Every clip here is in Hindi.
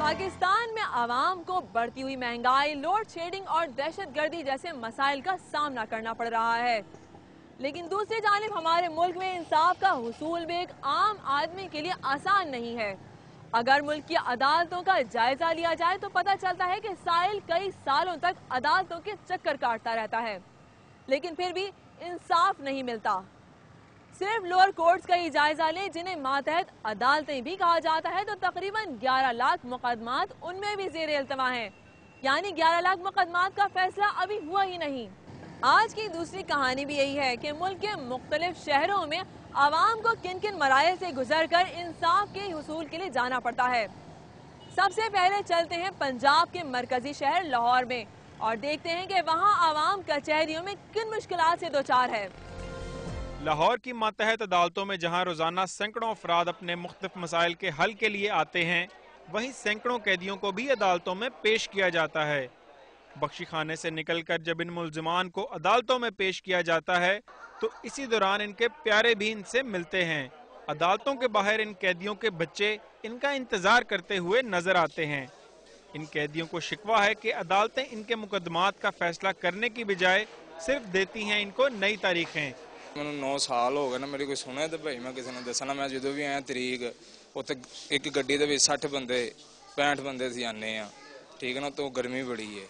पाकिस्तान में आवाम को बढ़ती हुई महंगाई, लोड शेडिंग और दहशतगर्दी जैसे मसाइल का सामना करना पड़ रहा है। लेकिन दूसरी जानिब हमारे मुल्क में इंसाफ का हुसूल भी एक आम आदमी के लिए आसान नहीं है। अगर मुल्क की अदालतों का जायजा लिया जाए तो पता चलता है कि साहिल कई सालों तक अदालतों के चक्कर काटता रहता है, लेकिन फिर भी इंसाफ नहीं मिलता। सिर्फ लोअर कोर्ट्स का ही जायजा लें, जिन्हें मातहत अदालतें भी कहा जाता है, तो तकरीबन 11 लाख मुकदमात उनमें भी ज़ेर इल्तवा हैं। यानी 11 लाख मुकदमात का फैसला अभी हुआ ही नहीं। आज की दूसरी कहानी भी यही है कि मुल्क के मुख्तलिफ शहरों में आवाम को किन किन मराइल से गुजर कर इंसाफ के हुसूल के लिए जाना पड़ता है। सबसे पहले चलते हैं पंजाब के मरकजी शहर लाहौर में और देखते हैं कि वहाँ आवाम कचहरियों में किन मुश्किलात से दो चार है। लाहौर की मातहत अदालतों में जहां रोजाना सैकड़ों अफराद अपने मुख्तलिफ मसाइल के हल के लिए आते हैं, वहीं सैकड़ों कैदियों को भी अदालतों में पेश किया जाता है। बख्शी खाने से निकलकर जब इन मुल्जिमान को अदालतों में पेश किया जाता है तो इसी दौरान इनके प्यारे भी इनसे मिलते हैं। अदालतों के बाहर इन कैदियों के बच्चे इनका इंतजार करते हुए नजर आते हैं। इन कैदियों को शिकवा है कि अदालतें इनके मुकदमात का फैसला करने की बजाय सिर्फ देती हैं इनको नई तारीखें। मैं 9 साल हो गए ना मेरी कोई सुने तो भाई मैं किसी ने दसना। मैं जो भी आया तरीक उत्ते एक गड्डी दे 60 बंदे 65 बंदे सी आने आ, ठीक है ना, तो गर्मी बड़ी है,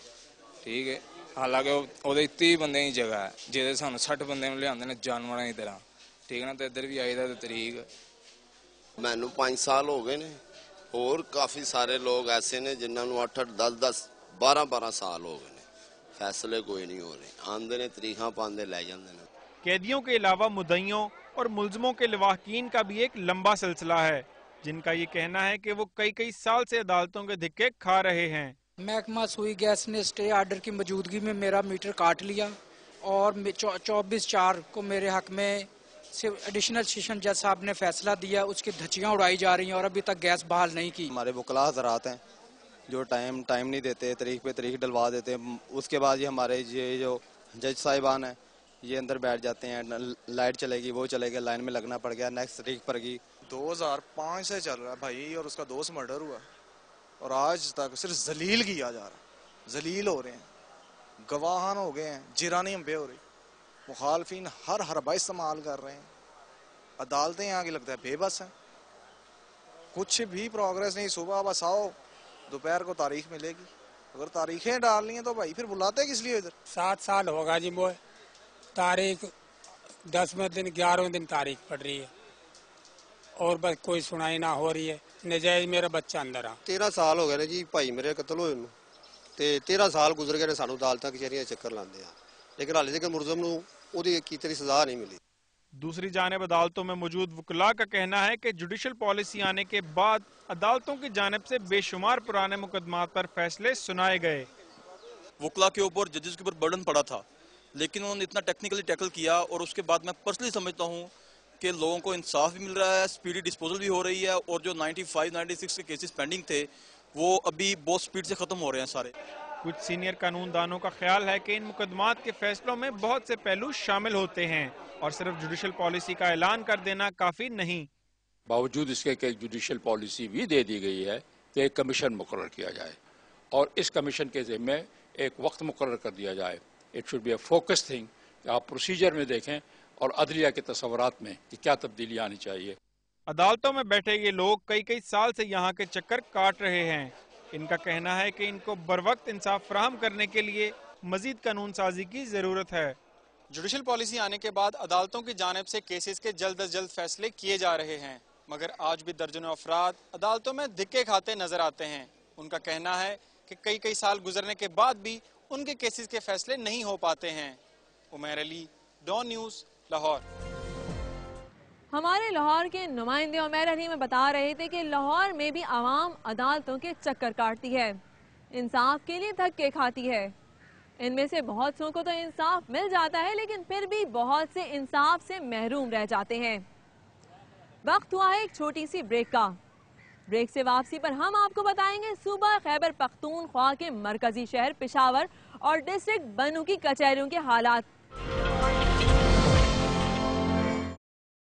ठीक है। हालांकि वो 30 बंदे की जगह है जिसे सानू 60 बंदे लिया जानवर की तरह, ठीक है ना। तो इधर भी आई था तरीक मैनू 5 साल हो गए ने, और काफ़ी सारे लोग ऐसे ने जिन्होंने 8-8 10-10 12-12 साल हो गए ने, फैसले कोई नहीं हो रहे। आंदे ने तरीखा पांदे लै जांदे ने। कैदियों के अलावा मुद्दइयों और मुल्ज़मों के लवाहकीन का भी एक लंबा सिलसिला है, जिनका ये कहना है कि वो कई कई साल से अदालतों के धिक्के खा रहे हैं। महकमा सुई गैस ने स्टे आर्डर की मौजूदगी में मेरा मीटर काट लिया और 24/4 को मेरे हक में एडिशनल सेशन जज साहब ने फैसला दिया, उसकी धज्जियां उड़ाई जा रही हैं और अभी तक गैस बहाल नहीं की। हमारे वकला हज़रात हैं जो टाइम नहीं देते, तारीख पे तारीख डलवा देते हैं। उसके बाद ये हमारे ये जो जज साहिबान हैं ये अंदर बैठ जाते हैं, लाइट चलेगी वो चलेगी, लाइन में लगना पड़ गया, नेक्स्ट तारीख पर गई। 2005 से चल रहा है भाई, और उसका दोस्त मर्डर हुआ और आज तक सिर्फ जलील किया जा रहा है। जलील हो रहे हैं, गवाहान हो गए हैं, जिरानी अम्बे हो रही, मुखालफिन हर हरबा इस्तेमाल कर रहे हैं। अदालतें यहाँ की लगता है बेबस हैं, कुछ भी प्रोग्रेस नहीं। सुबह बस आओ, दोपहर को तारीख मिलेगी। अगर तारीखें डालनी है तो भाई फिर बुलाते किस लिए इधर। 7 साल होगा जी मोए, तारीख 10वें दिन 11वें दिन तारीख पड़ रही है और बस कोई सुनाई ना हो रही है। नजायज मेरा बच्चा अंदर आ। 13 साल हो गए ने जी भाई मेरे कतल होए नूं ते 13 साल गुजर गए ने, सानू अदालतां कचहरियां चक्कर लांदे आ, लेकिन हाले तक मुलजम नूं ओदी कीती सजा नहीं मिली। दूसरी जानिब अदालतों में मौजूद वकला का कहना है कि जुडिशल पॉलिसी आने के बाद अदालतों की जानिब से बेशुमार पुराने मुकदमात पर फैसले सुनाए गए। वकला के ऊपर जजेस के ऊपर बर्डन पड़ा था, लेकिन उन्होंने इतना टेक्निकली टैकल किया और उसके बाद मैं पर्सनली समझता हूँ कि लोगों को इंसाफ भी मिल रहा है, स्पीडी डिस्पोजल भी हो रही है, और जो 95-96 के केसेस पेंडिंग थे वो अभी बहुत स्पीड से खत्म हो रहे हैं सारे। कुछ सीनियर कानूनदानों का ख्याल है कि इन मुकदमात के फैसलों में बहुत से पहलू शामिल होते हैं और सिर्फ जुडिशल पॉलिसी का ऐलान कर देना काफी नहीं। बावजूद इसके कि जुडिशल पॉलिसी भी दे दी गई है कि एक कमीशन मुकर्रर किया जाए और इस कमीशन के ज़िम्मे एक वक्त मुकर्रर कर दिया जाए। It should be a focus thing कि आप प्रोसीजर में देखें और अदलिया के तस्वुरात में कि क्या तब्दीली आनी चाहिए। अदालतों में बैठे ये लोग कई कई साल से यहाँ के चक्कर काट रहे हैं। इनका कहना है कि इनको बरवक्त इंसाफ फराहम करने के लिए मजीद कानून साजी की जरूरत है। जुडिशल पॉलिसी आने के बाद अदालतों की जानिब से केसेस के जल्द अज जल्द फैसले किए जा रहे हैं, मगर आज भी दर्जनों अफराद अदालतों में धिक्के खाते नजर आते हैं। उनका कहना है कि कई कई साल गुजरने के बाद भी उनके केसेस के फैसले नहीं हो पाते हैं। Umar Ali, Dawn News, Lahore. हमारे लाहौर के नुमाइंदे उमर अली में बता रहे थे कि लाहौर में भी आवाम अदालतों के चक्कर काटती है, इंसाफ के लिए धक्के खाती है। इनमें से बहुत सौ को तो इंसाफ मिल जाता है, लेकिन फिर भी बहुत से इंसाफ से महरूम रह जाते हैं। वक्त हुआ है एक छोटी सी ब्रेक का। ब्रेक से वापसी पर हम आपको बताएंगे सूबा खैबर पख्तूनख्वा के मरकजी शहर पेशावर और डिस्ट्रिक्ट बनू की कचहरियों के हालात।